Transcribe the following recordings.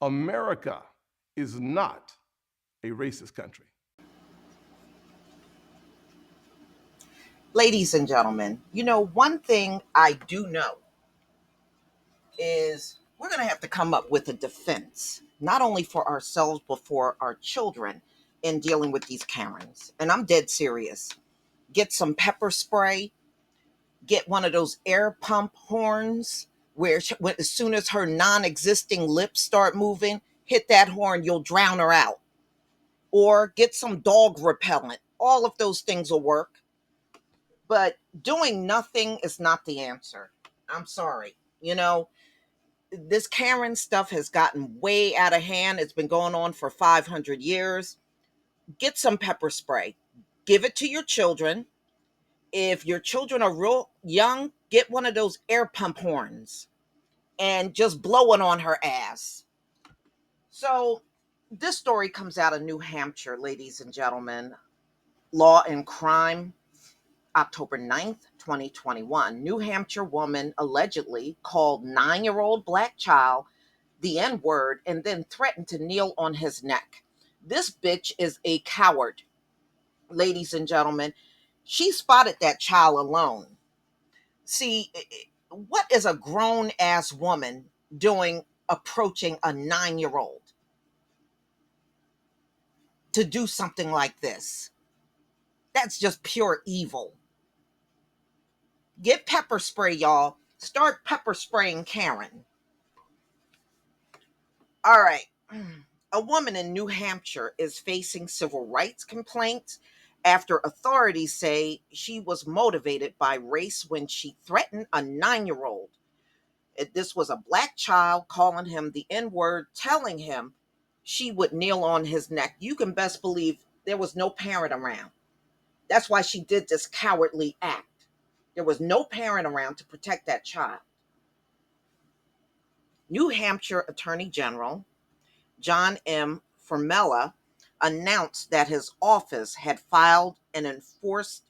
America is not a racist country. Ladies and gentlemen, one thing I do know is we're going to have to come up with a defense, not only for ourselves, but for our children in dealing with these Karens. And I'm dead serious. Get some pepper spray, get one of those air pump horns where as soon as her non existing lips start moving, hit that horn, you'll drown her out. Or get some dog repellent. All of those things will work. But doing nothing is not the answer. I'm sorry. This Karen stuff has gotten way out of hand. It's been going on for 500 years. Get some pepper spray. Give it to your children. If your children are real young, get one of those air pump horns and just blow it on her ass. So, this story comes out of New Hampshire, ladies and gentlemen. Law and Crime, October 9th, 2021. New Hampshire woman allegedly called 9-year-old black child the N word and then threatened to kneel on his neck. This bitch is a coward, ladies and gentlemen. She spotted that child alone. See, what is a grown ass woman doing approaching a 9-year-old to do something like this? That's just pure evil. Get pepper spray, y'all. Start pepper spraying Karen. All right. A woman in New Hampshire is facing civil rights complaints after authorities say she was motivated by race when she threatened a 9-year-old. This was a black child calling him the N word, telling him she would kneel on his neck. You can best believe there was no parent around. That's why she did this cowardly act. There was no parent around to protect that child. New Hampshire Attorney General John M. Formella announced that his office had filed an enforced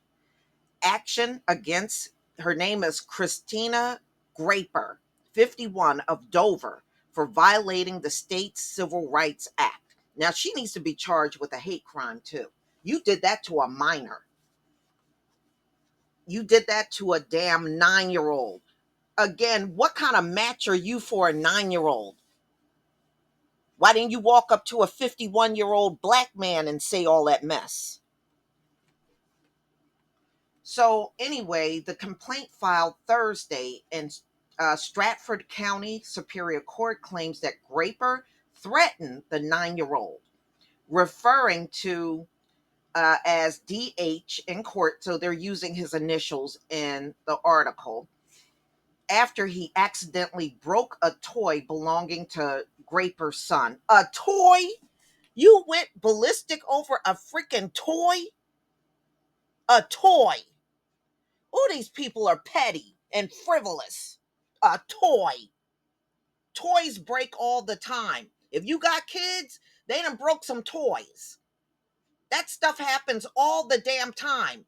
action against, her name is Christina Graper, 51, of Dover, for violating the state's Civil Rights Act. Now, she needs to be charged with a hate crime, too. You did that to a minor. You did that to a damn 9-year-old. Again, what kind of match are you for a 9-year-old? Why didn't you walk up to a 51-year-old black man and say all that mess? So, anyway, the complaint filed Thursday in Stratford County Superior Court claims that Graper threatened the 9-year-old, referring to as DH in court. So, they're using his initials in the article. After he accidentally broke a toy belonging to Graper's son. A toy? You went ballistic over a freaking toy? A toy. Oh, these people are petty and frivolous. A toy. Toys break all the time. If you got kids, they done broke some toys. That stuff happens all the damn time.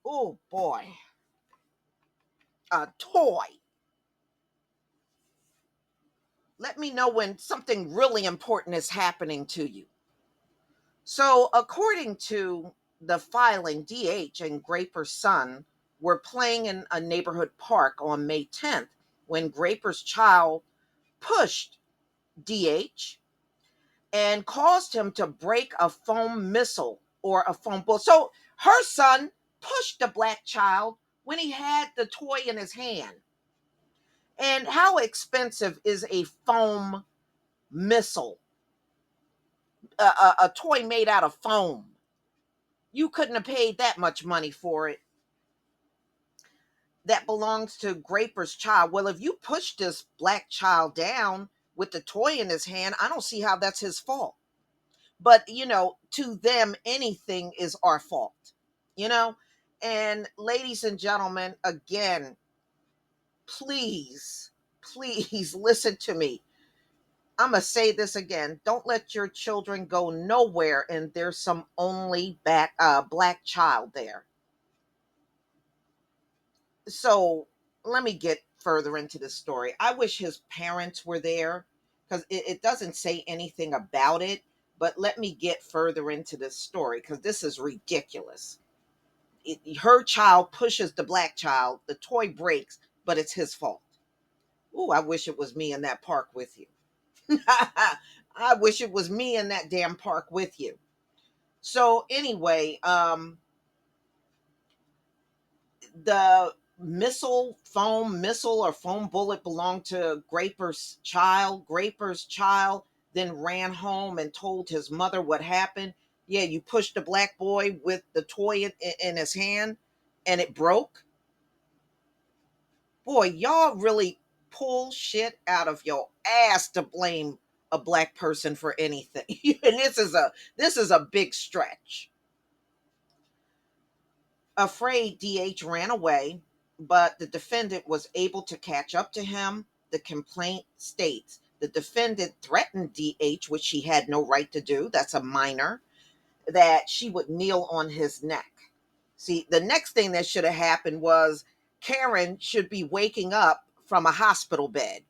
Oh boy. A toy. Let me know when something really important is happening to you. So, according to the filing, DH and Graper's son were playing in a neighborhood park on May 10th when Graper's child pushed DH and caused him to break a foam missile or a foam ball. So, her son pushed the black child when he had the toy in his hand. And how expensive is a foam missile? A toy made out of foam. You couldn't have paid that much money for it. That belongs to Graper's child. Well, if you push this black child down with the toy in his hand, I don't see how that's his fault. But, to them, anything is our fault, you know? And ladies and gentlemen, again, please listen to me. I'm going to say this again. Don't let your children go nowhere and there's some only black child there. So let me get further into this story. I wish his parents were there because it doesn't say anything about it. But let me get further into this story because this is ridiculous. Her child pushes the black child, the toy breaks, but it's his fault. Ooh, I wish it was me in that park with you. I wish it was me in that damn park with you. So anyway, the foam missile or foam bullet belonged to Graper's child. Graper's child then ran home and told his mother what happened. Yeah, you pushed the black boy with the toy in his hand and it broke. Boy, y'all really pull shit out of your ass to blame a black person for anything. And this is a big stretch. Afraid, DH ran away, but the defendant was able to catch up to him. The complaint states the defendant threatened DH, which she had no right to do. That's a minor, that she would kneel on his neck. See, the next thing that should have happened was Karen should be waking up from a hospital bed.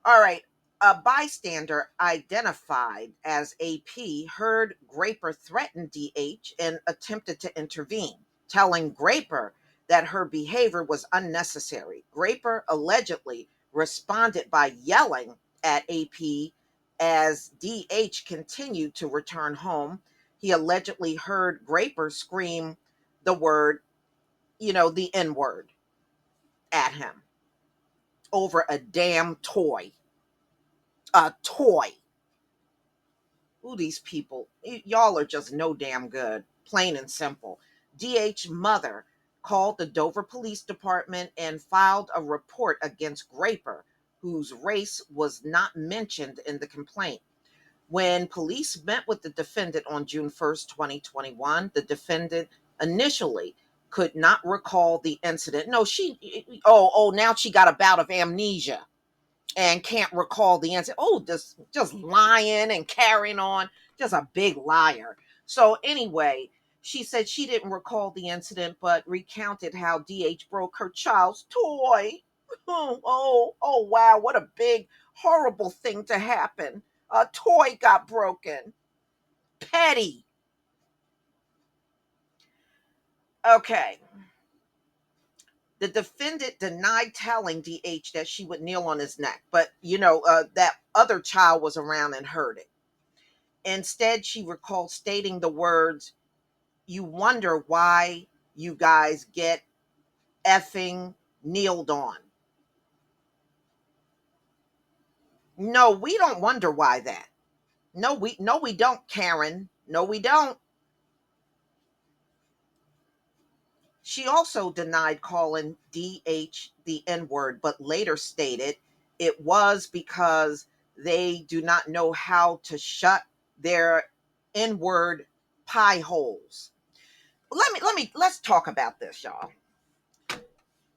All right. A bystander identified as AP heard Graper threaten DH and attempted to intervene, telling Graper that her behavior was unnecessary. Graper allegedly responded by yelling at AP as DH continued to return home. He allegedly heard Graper scream the word, the N word at him over a damn toy. A toy. Ooh, these people, y'all are just no damn good, plain and simple. DH mother called the Dover Police Department and filed a report against Graper, whose race was not mentioned in the complaint. When police met with the defendant on June 1st, 2021, the defendant initially could not recall the incident. No, now she got a bout of amnesia and can't recall the answer. Oh, just lying and carrying on, just a big liar. So anyway, she said she didn't recall the incident, but recounted how DH broke her child's toy. Oh, wow, what a big, horrible thing to happen. A toy got broken. Petty. Okay. The defendant denied telling DH that she would kneel on his neck, but that other child was around and heard it. Instead, she recalled stating the words, "You wonder why you guys get effing kneeled on." No, we don't wonder why that. No, we don't, Karen. No, we don't. She also denied calling DH the N-word, but later stated it was because they do not know how to shut their N-word pie holes. Let's talk about this, y'all.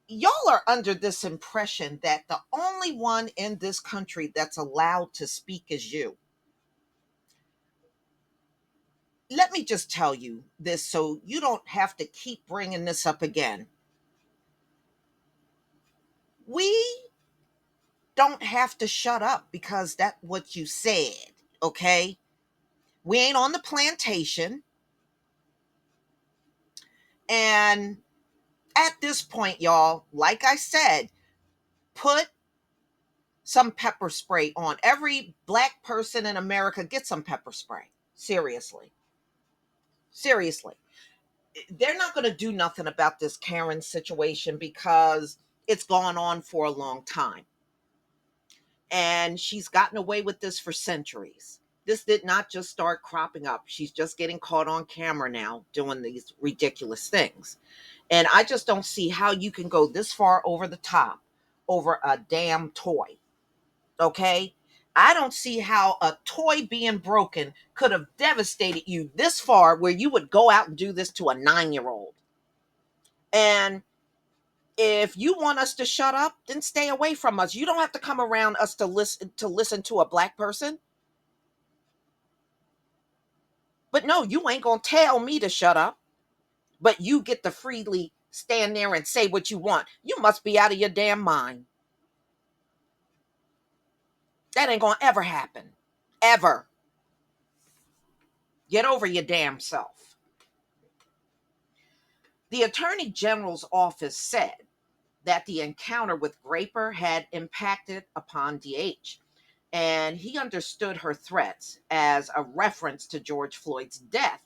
Y'all are under this impression that the only one in this country that's allowed to speak is you. Let me just tell you this so you don't have to keep bringing this up again. We don't have to shut up because that's what you said, okay? We ain't on the plantation. And at this point, y'all, like I said, put some pepper spray on. Every black person in America, get some pepper spray. Seriously. Seriously. They're not going to do nothing about this Karen situation because it's gone on for a long time. And she's gotten away with this for centuries. This did not just start cropping up. She's just getting caught on camera now doing these ridiculous things. And I just don't see how you can go this far over the top over a damn toy. Okay? I don't see how a toy being broken could have devastated you this far where you would go out and do this to a 9-year-old. And if you want us to shut up, then stay away from us. You don't have to come around us to listen to a black person. But no, you ain't gonna tell me to shut up. But you get to freely stand there and say what you want. You must be out of your damn mind. That ain't gonna ever happen. Ever. Get over your damn self. The Attorney General's office said that the encounter with Graper had impacted upon DH, and he understood her threats as a reference to George Floyd's death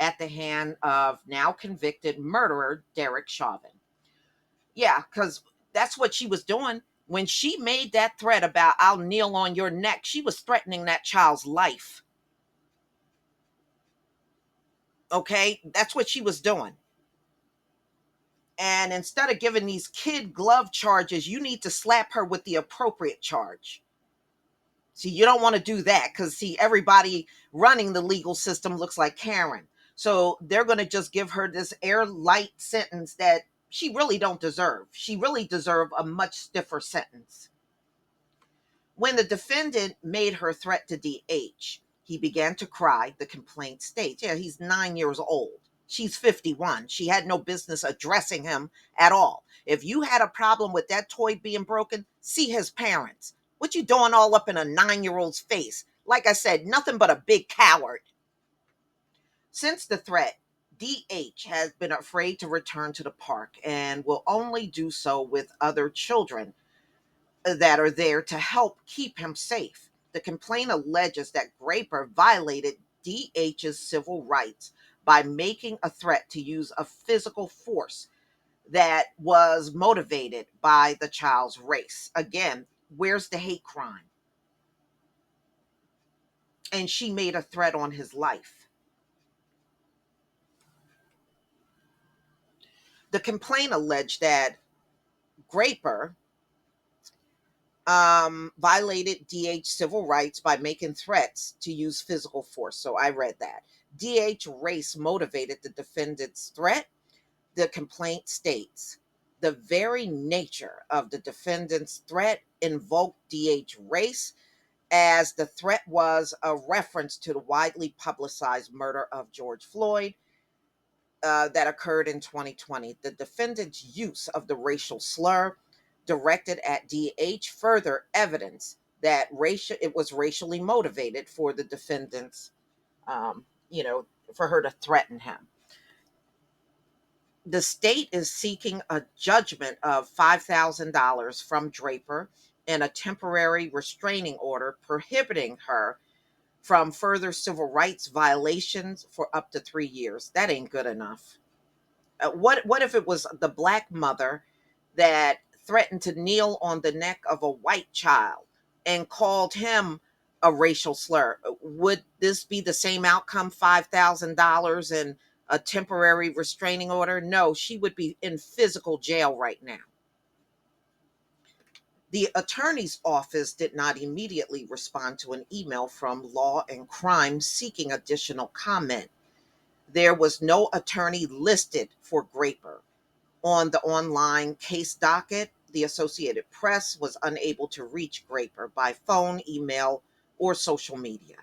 at the hand of now convicted murderer Derek Chauvin. Yeah, because that's what she was doing. When she made that threat about, I'll kneel on your neck, she was threatening that child's life. Okay, that's what she was doing. And instead of giving these kid glove charges, you need to slap her with the appropriate charge. See, you don't want to do that because, see, everybody running the legal system looks like Karen. So they're going to just give her this airlight sentence that she really don't deserve. She really deserve a much stiffer sentence. When the defendant made her threat to DH, he began to cry, the complaint states. Yeah, he's 9 years old. She's 51. She had no business addressing him at all. If you had a problem with that toy being broken, see his parents. What you doing all up in a 9-year-old's face? Like I said, nothing but a big coward. Since the threat, DH has been afraid to return to the park and will only do so with other children that are there to help keep him safe. The complaint alleges that Graper violated DH's civil rights by making a threat to use a physical force that was motivated by the child's race. Again, where's the hate crime? And she made a threat on his life. The complaint alleged that Graper violated DH civil rights by making threats to use physical force. So I read that. DH race motivated the defendant's threat. The complaint states the very nature of the defendant's threat invoked DH race, as the threat was a reference to the widely publicized murder of George Floyd that occurred in 2020. The defendant's use of the racial slur directed at DH further evidence that it was racially motivated for the defendant's, um, for her to threaten him. The state is seeking a judgment of $5,000 from Draper and a temporary restraining order prohibiting her from further civil rights violations for up to 3 years. That ain't good enough. What if it was the black mother that threatened to kneel on the neck of a white child and called him a racial slur? Would this be the same outcome, $5,000 and a temporary restraining order? No, she would be in physical jail right now. The attorney's office did not immediately respond to an email from Law and Crime seeking additional comment. There was no attorney listed for Graper. On the online case docket, the Associated Press was unable to reach Graper by phone, email, or social media.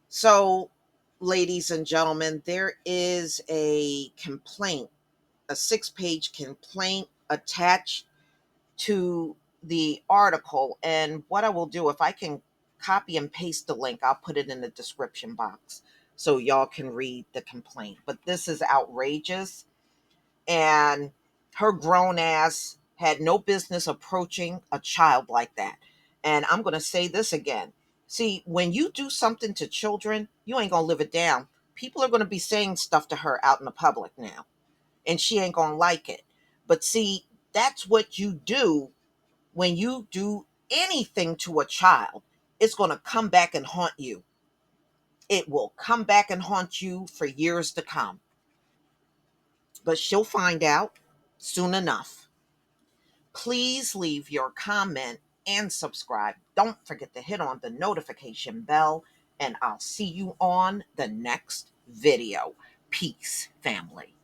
So, ladies and gentlemen, there is a complaint, a 6-page complaint attached to the article. And what I will do, if I can copy and paste the link, I'll put it in the description box so y'all can read the complaint. But this is outrageous. And her grown ass had no business approaching a child like that. And I'm going to say this again. See, when you do something to children, you ain't going to live it down. People are going to be saying stuff to her out in the public now, and she ain't going to like it. But see, that's what you do when you do anything to a child. It's going to come back and haunt you. It will come back and haunt you for years to come. But she'll find out soon enough. Please leave your comment and subscribe. Don't forget to hit on the notification bell, and I'll see you on the next video. Peace, family.